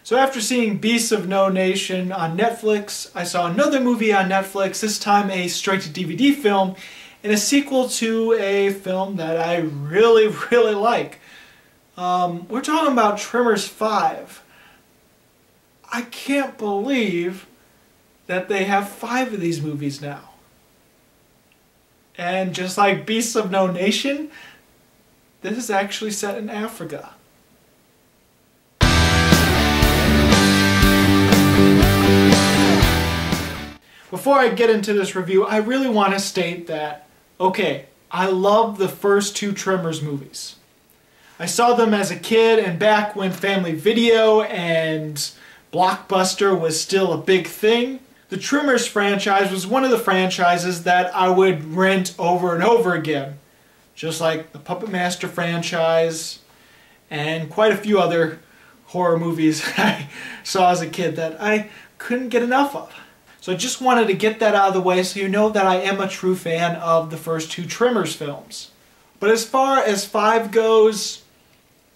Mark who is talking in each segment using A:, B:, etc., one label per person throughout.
A: So after seeing Beasts of No Nation on Netflix, I saw another movie on Netflix, this time a straight-to-DVD film, and a sequel to a film that I really, really like. We're talking about Tremors 5. I can't believe that they have 5 of these movies now. And just like Beasts of No Nation, this is actually set in Africa. Before I get into this review, I really want to state that, okay, I love the first 2 Tremors movies. I saw them as a kid and back when Family Video and Blockbuster was still a big thing. The Tremors franchise was one of the franchises that I would rent over and over again. Just like the Puppet Master franchise and quite a few other horror movies I saw as a kid that I couldn't get enough of. So I just wanted to get that out of the way so you know that I am a true fan of the first 2 Tremors films. But as far as 5 goes,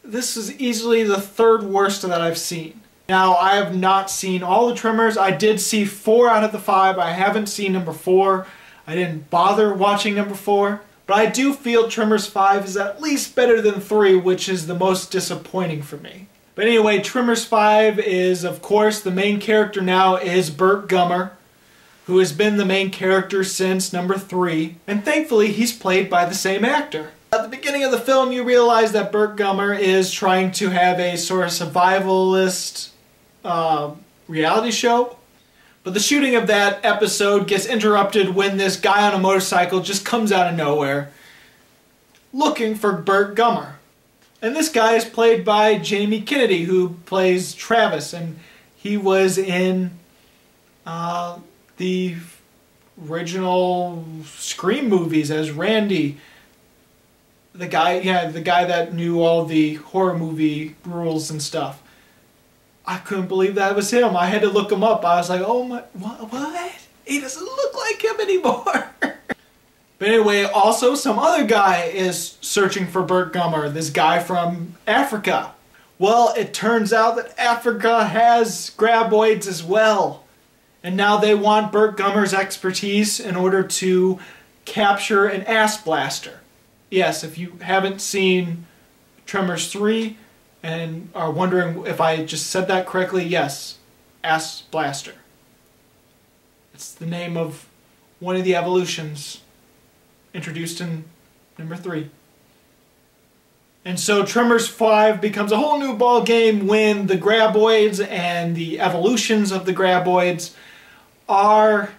A: this is easily the 3rd worst that I've seen. Now, I have not seen all the Tremors. I did see 4 out of the 5. I haven't seen number 4. I didn't bother watching number 4. But I do feel Tremors 5 is at least better than 3, which is the most disappointing for me. But anyway, Tremors 5 is, of course, the main character now is Burt Gummer, who has been the main character since number 3. And thankfully, he's played by the same actor. At the beginning of the film, you realize that Burt Gummer is trying to have a sort of survivalist reality show. But the shooting of that episode gets interrupted when this guy on a motorcycle just comes out of nowhere looking for Burt Gummer. And this guy is played by Jamie Kennedy, who plays Travis, and he was in the original Scream movies as Randy. The guy that knew all the horror movie rules and stuff. I couldn't believe that was him. I had to look him up. I was like, oh my, what? He doesn't look like him anymore. But anyway, also some other guy is searching for Burt Gummer, this guy from Africa. Well, it turns out that Africa has graboids as well. And now they want Burt Gummer's expertise in order to capture an ass blaster. Yes, if you haven't seen Tremors 3 and are wondering if I just said that correctly, yes, ass blaster. It's the name of one of the evolutions introduced in number 3. And so Tremors 5 becomes a whole new ball game when the graboids and the evolutions of the graboids are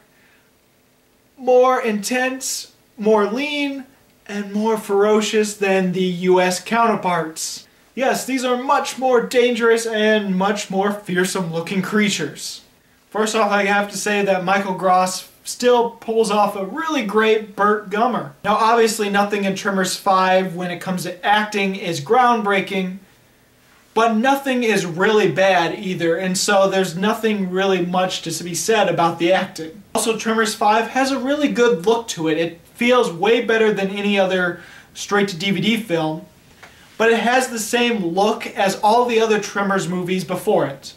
A: more intense, more lean, and more ferocious than the US counterparts. Yes, these are much more dangerous and much more fearsome looking creatures. First off, I have to say that Michael Gross still pulls off a really great Burt Gummer. Now obviously nothing in Tremors 5 when it comes to acting is groundbreaking, but nothing is really bad either, and so there's nothing really much to be said about the acting. Also, Tremors 5 has a really good look to it. It feels way better than any other straight-to-DVD film, but it has the same look as all the other Tremors movies before it.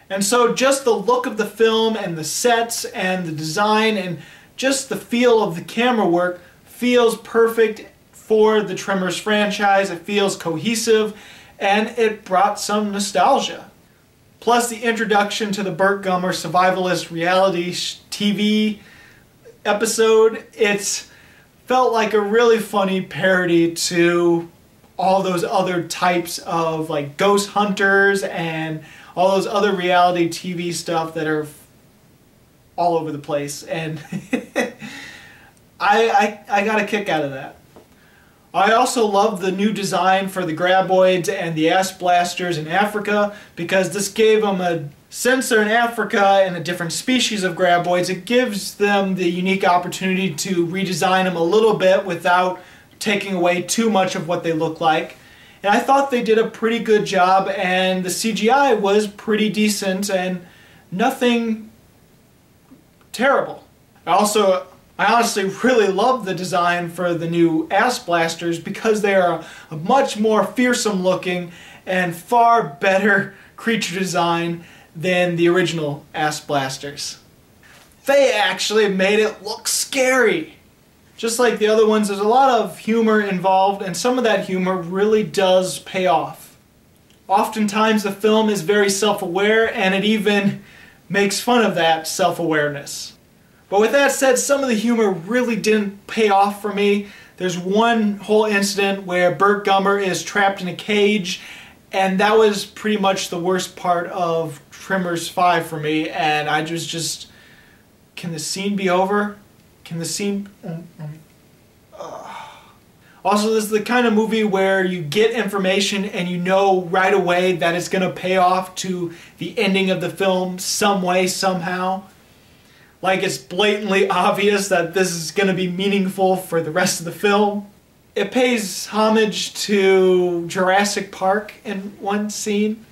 A: And so just the look of the film and the sets and the design and just the feel of the camera work feels perfect for the Tremors franchise. It feels cohesive and it brought some nostalgia. Plus the introduction to the Burt Gummer survivalist reality TV episode, it felt like a really funny parody to all those other types of like ghost hunters and all those other reality TV stuff that are all over the place, and I got a kick out of that. I also love the new design for the graboids and the ass blasters in Africa, because this gave them a, since they're in Africa and a different species of graboids, it gives them the unique opportunity to redesign them a little bit without taking away too much of what they look like. And I thought they did a pretty good job, and the CGI was pretty decent and nothing terrible. I honestly really love the design for the new ass blasters because they are a much more fearsome looking and far better creature design than the original Ass Blasters. They actually made it look scary. Just like the other ones, there's a lot of humor involved, and some of that humor really does pay off. Oftentimes the film is very self-aware, and it even makes fun of that self-awareness. But with that said, some of the humor really didn't pay off for me. There's one whole incident where Burt Gummer is trapped in a cage, and that was pretty much the worst part of Tremors 5 for me, and I just can the scene be over? Can the scene... Also, this is the kind of movie where you get information and you know right away that it's going to pay off to the ending of the film some way, somehow. Like it's blatantly obvious that this is going to be meaningful for the rest of the film. It pays homage to Jurassic Park in one scene.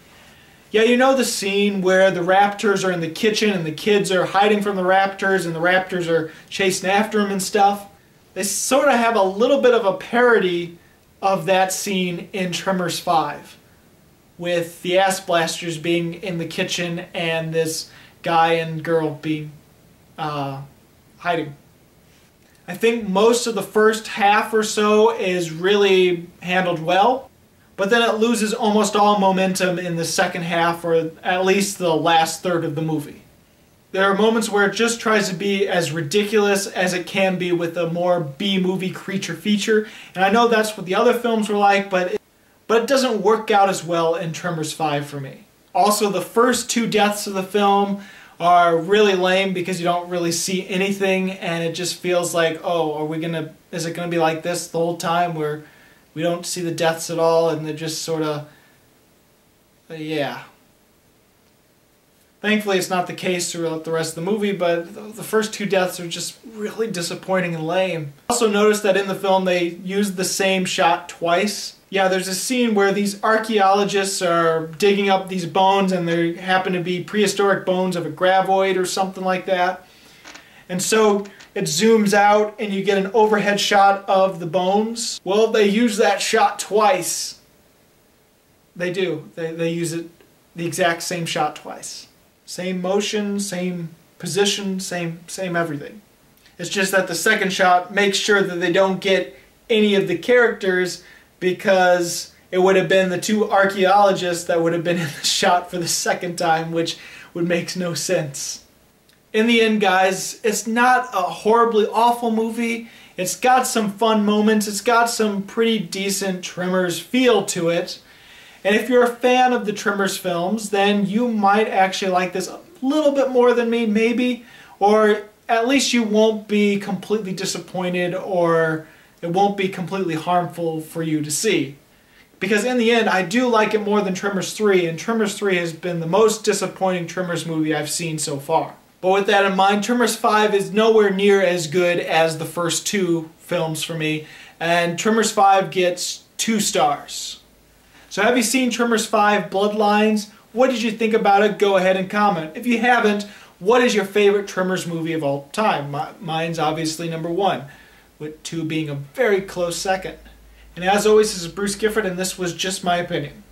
A: Yeah, you know the scene where the raptors are in the kitchen and the kids are hiding from the raptors and the raptors are chasing after them and stuff? They sort of have a little bit of a parody of that scene in Tremors 5, with the Ass Blasters being in the kitchen and this guy and girl being hiding. I think most of the first half or so is really handled well, but then it loses almost all momentum in the second half, or at least the last third of the movie. There are moments where it just tries to be as ridiculous as it can be with a more B-movie creature feature, and I know that's what the other films were like, but it doesn't work out as well in Tremors 5 for me. Also, the first two deaths of the film are really lame because you don't really see anything, and it just feels like, oh, is it gonna be like this the whole time where we don't see the deaths at all and they're just sort of, yeah. Thankfully, it's not the case throughout the rest of the movie, but the first two deaths are just really disappointing and lame. I also noticed that in the film they used the same shot twice. Yeah, there's a scene where these archaeologists are digging up these bones, and they happen to be prehistoric bones of a gravoid or something like that. And so it zooms out and you get an overhead shot of the bones. Well, they use that shot twice. They do. They use it, the exact same shot twice. Same motion, same position, same everything. It's just that the second shot makes sure that they don't get any of the characters, because it would have been the two archaeologists that would have been in the shot for the second time, which would make no sense. In the end, guys, it's not a horribly awful movie. It's got some fun moments. It's got some pretty decent Tremors feel to it. And if you're a fan of the Tremors films, then you might actually like this a little bit more than me, maybe. Or at least you won't be completely disappointed, or it won't be completely harmful for you to see. Because in the end, I do like it more than Tremors 3, and Tremors 3 has been the most disappointing Tremors movie I've seen so far. But with that in mind, Tremors 5 is nowhere near as good as the first two films for me, and Tremors 5 gets 2 stars. So have you seen Tremors 5 Bloodlines? What did you think about it? Go ahead and comment. If you haven't, what is your favorite Tremors movie of all time? Mine's obviously number 1, with 2 being a very close second. And as always, this is Bruce Gifford, and this was just my opinion.